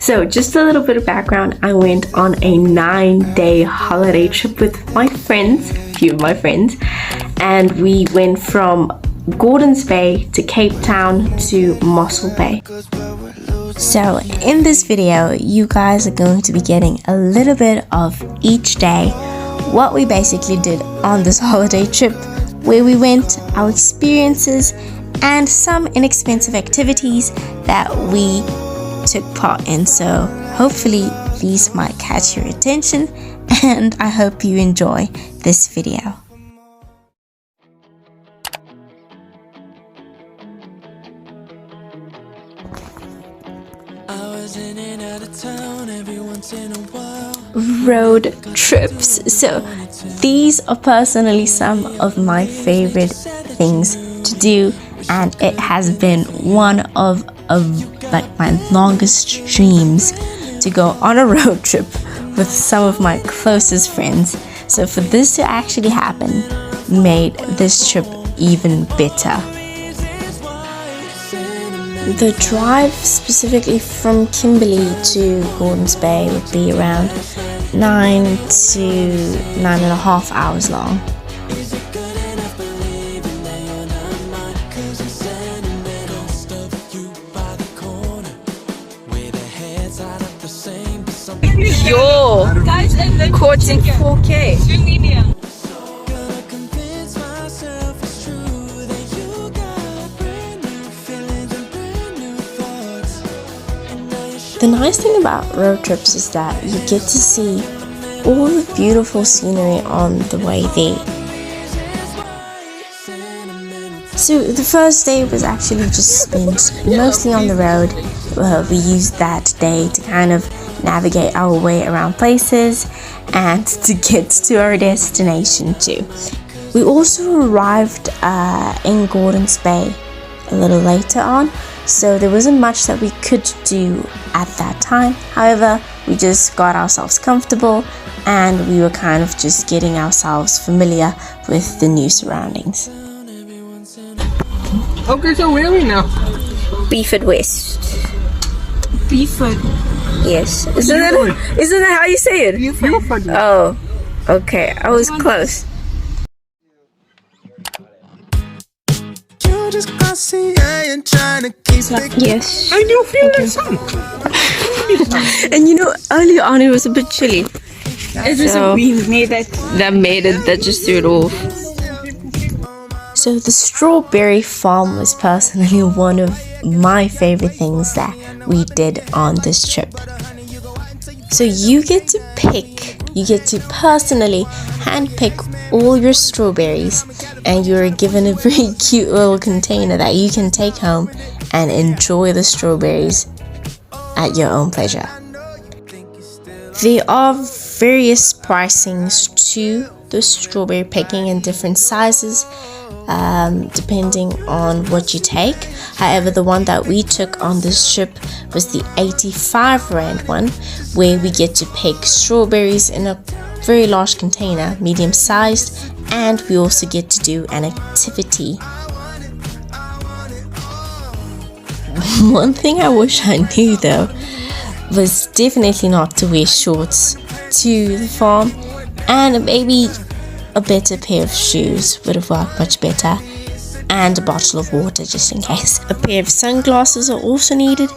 So just a little bit of background, I went on a 9-day holiday trip with my friends, a few of my friends, and we went from Gordons Bay to Cape Town to Mossel Bay. So in this video, you guys are going to be getting a little bit of each day, what we basically did on this holiday trip, where we went, our experiences, and some inexpensive activities that we took part in. So hopefully these might catch your attention, and I hope you enjoy this video. Road trips. So these are personally some of my favorite things to do, and it has been one of my longest dreams to go on a road trip with some of my closest friends. So for this to actually happen made this trip even better. The drive specifically from Kimberley to Gordons Bay would be around 9 to 9.5 hours long. Yo, caught in 4K. The nice thing about road trips is that you get to see all the beautiful scenery on the way there. So the first day was actually just spent mostly on the road. We used that day to kind of navigate our way around places and to get to our destination too. We also arrived in Gordons Bay a little later on, so there wasn't much that we could do at that time. However, we just got ourselves comfortable and we were kind of just getting ourselves familiar with the new surroundings. Okay, so where are we now? Beeford West. Beeford. Yes. Isn't that how you say it? Beeford. Oh, okay. I was close. Yes. I do feel the sun. And you know, earlier on it was a bit chilly. It was a wind that just threw it off. So the strawberry farm was personally one of my favorite things that we did on this trip. So you get to personally handpick all your strawberries, and you're given a very cute little container that you can take home and enjoy the strawberries at your own pleasure. There are various pricings to the strawberry picking in different sizes, depending on what you take. However, the one that we took on this trip was the 85 Rand one, where we get to pick strawberries in a very large container, medium sized, and we also get to do an activity. One thing I wish I knew though was definitely not to wear shorts to the farm, and maybe a better pair of shoes would have worked much better, and a bottle of water just in case. A pair of sunglasses are also needed,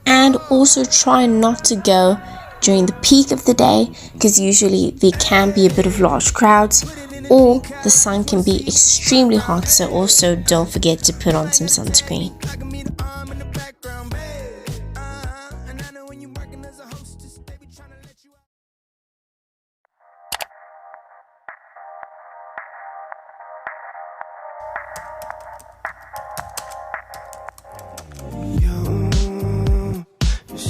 and also try not to go during the peak of the day, because usually there can be a bit of large crowds, or the sun can be extremely hot, so also don't forget to put on some sunscreen.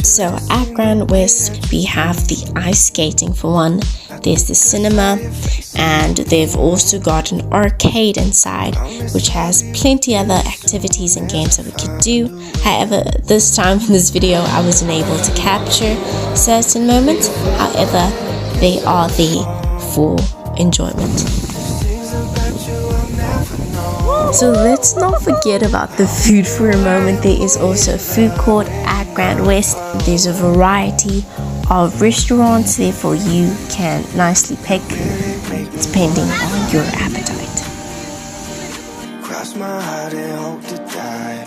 So at Grand West we have the ice skating for one, there's the cinema, and they've also got an arcade inside which has plenty other activities and games that we could do. However, this time in this video I wasn't able to capture certain moments, however they are there for enjoyment. So let's not forget about the food for a moment. There is also a food court at Grand West. There's a variety of restaurants, therefore you can nicely pick depending on your appetite. Cross my heart and hope to die.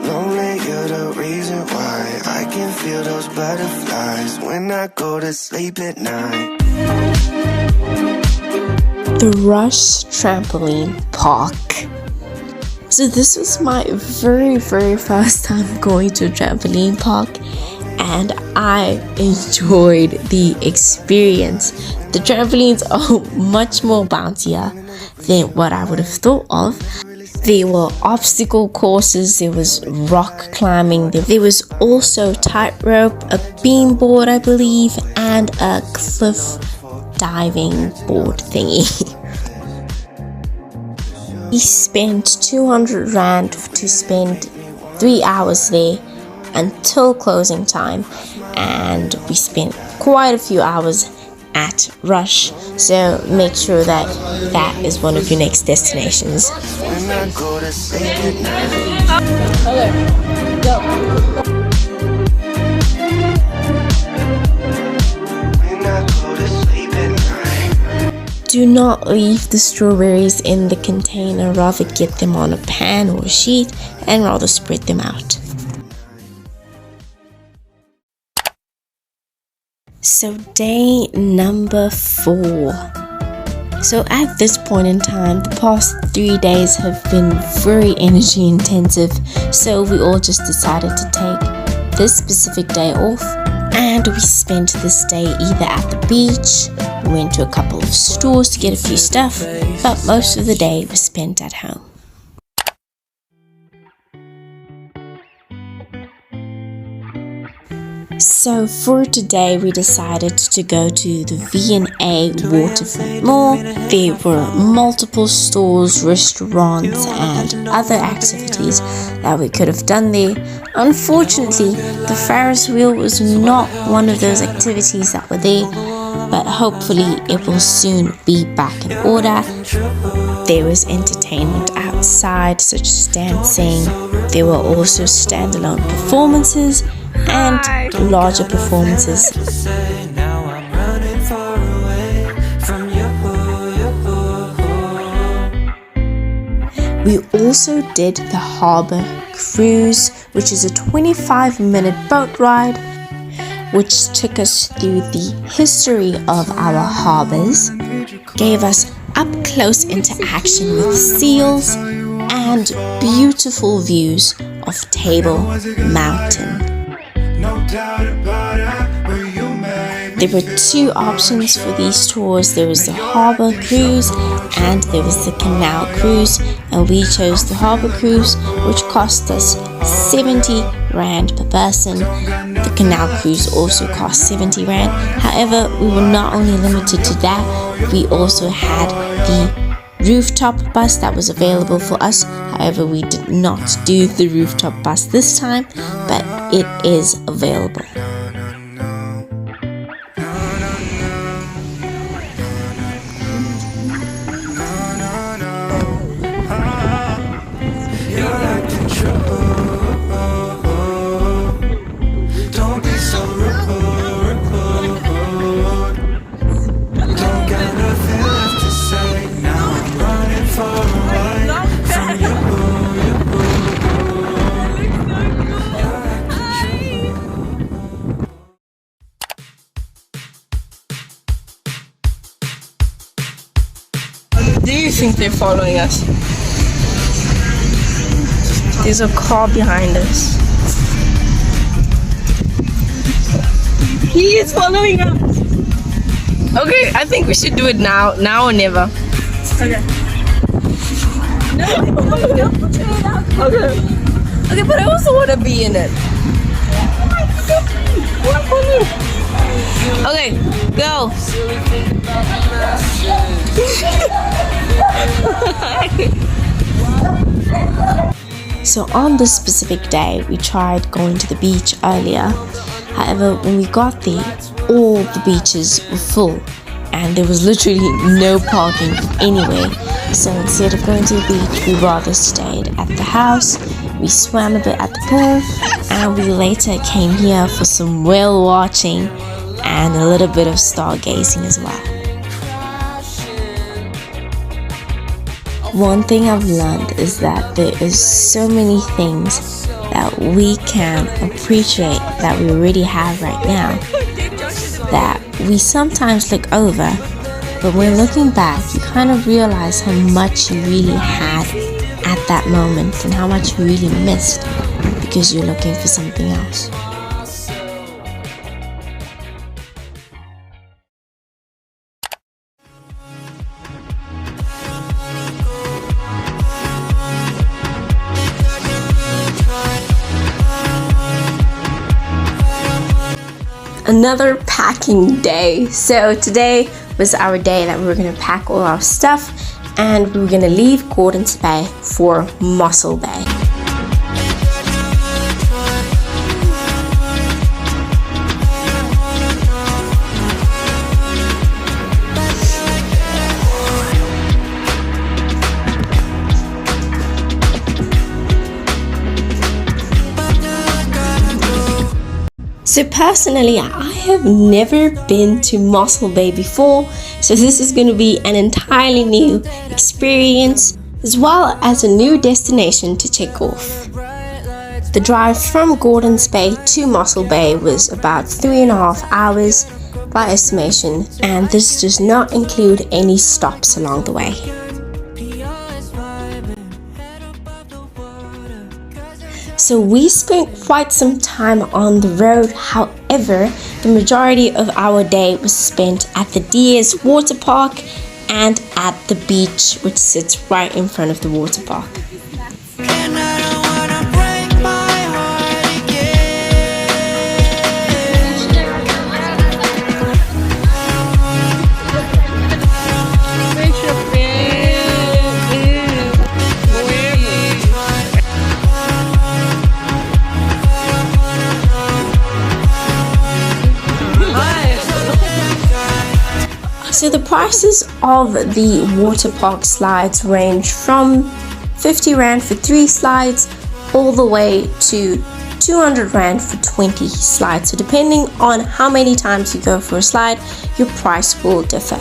Lonely, you're the reason why I can feel those butterflies when I go to sleep at night. The Rush Trampoline Park. So this was my very first time going to a trampoline park, and I enjoyed the experience. The trampolines are much more bouncier than what I would have thought of. There were obstacle courses, there was rock climbing, there was also tightrope, a beam board I believe, and a cliff diving board thingy. We spent 200 Rand to spend 3 hours there until closing time, and we spent quite a few hours at Rush, so make sure that that is one of your next destinations. When I go to sleep at night. Okay, go. When I go to sleep at night. Do not leave the strawberries in the container, rather get them on a pan or a sheet and rather spread them out. So day number 4. So at this point in time, the past 3 days have been very energy intensive, so we all just decided to take this specific day off, and we spent this day either at the beach, we went to a couple of stores to get a few stuff, but most of the day was spent at home. So for today we decided to go to the V&A Waterfront Mall. There were multiple stores, restaurants and other activities that we could have done there. Unfortunately, the Ferris wheel was not one of those activities that were there, but hopefully it will soon be back in order. There was entertainment outside such as dancing. There were also standalone performances and larger performances. We also did the harbour cruise, which is a 25-minute boat ride which took us through the history of our harbours, gave us up-close interaction with seals and beautiful views of Table Mountain. There were 2 options for these tours. There was the harbour cruise and there was the canal cruise, and we chose the harbour cruise, which cost us 70 Rand per person. The canal cruise also cost 70 Rand. However, we were not only limited to that, we also had the rooftop bus that was available for us. However, we did not do the rooftop bus this time, but it is available. Do you think they're following us? There's a car behind us. He is following us. Okay, I think we should do it now. Now or never. Okay. Okay. Okay, but I also want to be in it. Okay, go. So on this specific day, we tried going to the beach earlier. However, when we got there, all the beaches were full. and there was literally no parking anyway. So instead of going to the beach, we rather stayed at the house. We swam a bit at the pool, and we later came here for some whale watching and a little bit of stargazing as well. One thing I've learned is that there is so many things that we can appreciate that we already have right now that we sometimes look over, but when looking back, you kind of realize how much you really had at that moment and how much you really missed because you're looking for something else. Another packing day. So today was our day that we were going to pack all our stuff and we were going to leave Gordon's Bay for Mossel Bay. So personally, I have never been to Mossel Bay before, so this is going to be an entirely new experience as well as a new destination to check off. The drive from Gordon's Bay to Mossel Bay was about 3.5 hours by estimation, and this does not include any stops along the way. So we spent quite some time on the road. However, the majority of our day was spent at the DS water park and at the beach, which sits right in front of the water park. So the prices of the water park slides range from 50 Rand for 3 slides all the way to 200 Rand for 20 slides. So depending on how many times you go for a slide, your price will differ.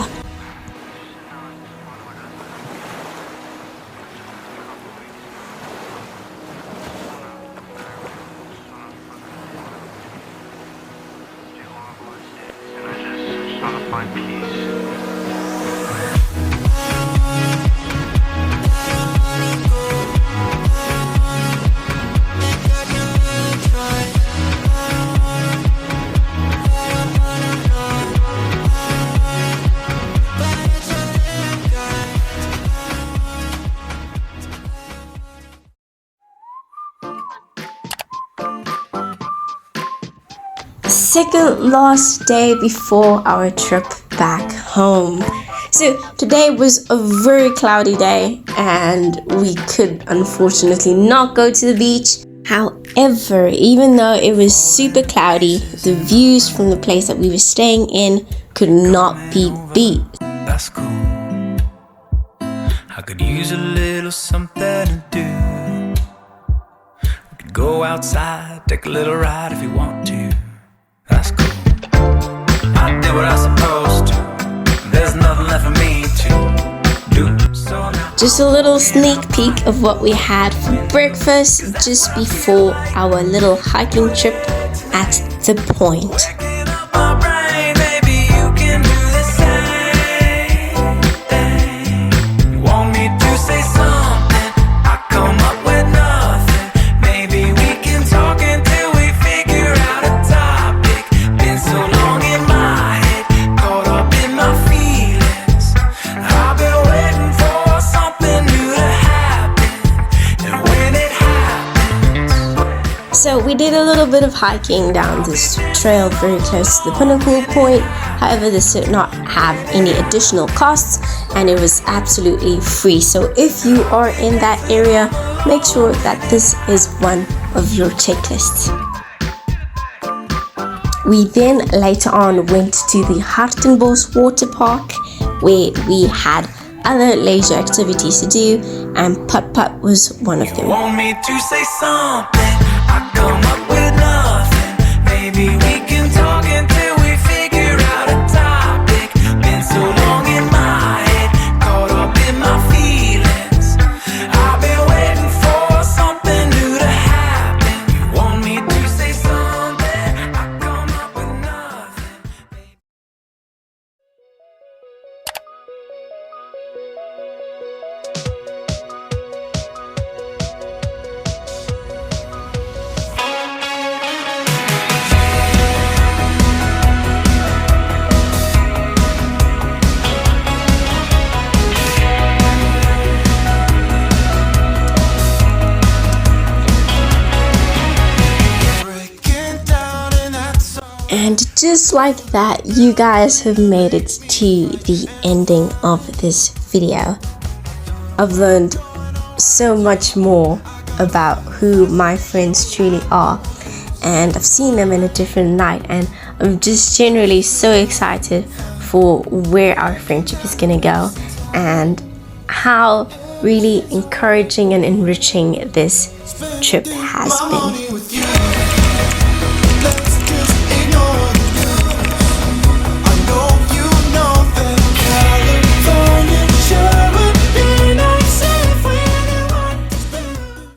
Second last day before our trip back home. So today was a very cloudy day and we could unfortunately not go to the beach. However, even though it was super cloudy, the views from the place that we were staying in could not be beat. That's cool. I could use a little something to do. We could go outside, take a little ride if you want to. That's cool. I did what I was supposed to. There's nothing left for me to do. So now Just a little sneak peek of what we had for breakfast just before our little hiking trip at the point. Picking up my brain, maybe you can do the same thing. You want me to say something, I come up with nothing. Maybe we can talk until we figure out a topic. Been so long in my head, caught up in my feelings. I've been waiting for something new to happen, and when it happens. So we did a little bit of hiking down this trail very close to the pinnacle point. However, this did not have any additional costs and it was absolutely free. So if you are in that area, make sure that this is one of your checklists. We then later on went to the Hartenbos water park, where we had other leisure activities to do, and putt-putt was one of them. Want me to say something? I come up with nothing. Maybe we can talk until we figure out a topic. Been so long in my head, caught up in my feelings. I've been waiting for something new to happen. You want me to say something? I come up with nothing. And just like that, you guys have made it to the ending of this video. I've learned so much more about who my friends truly are, and I've seen them in a different light, and I'm just generally so excited for where our friendship is gonna go and how really encouraging and enriching this trip has been.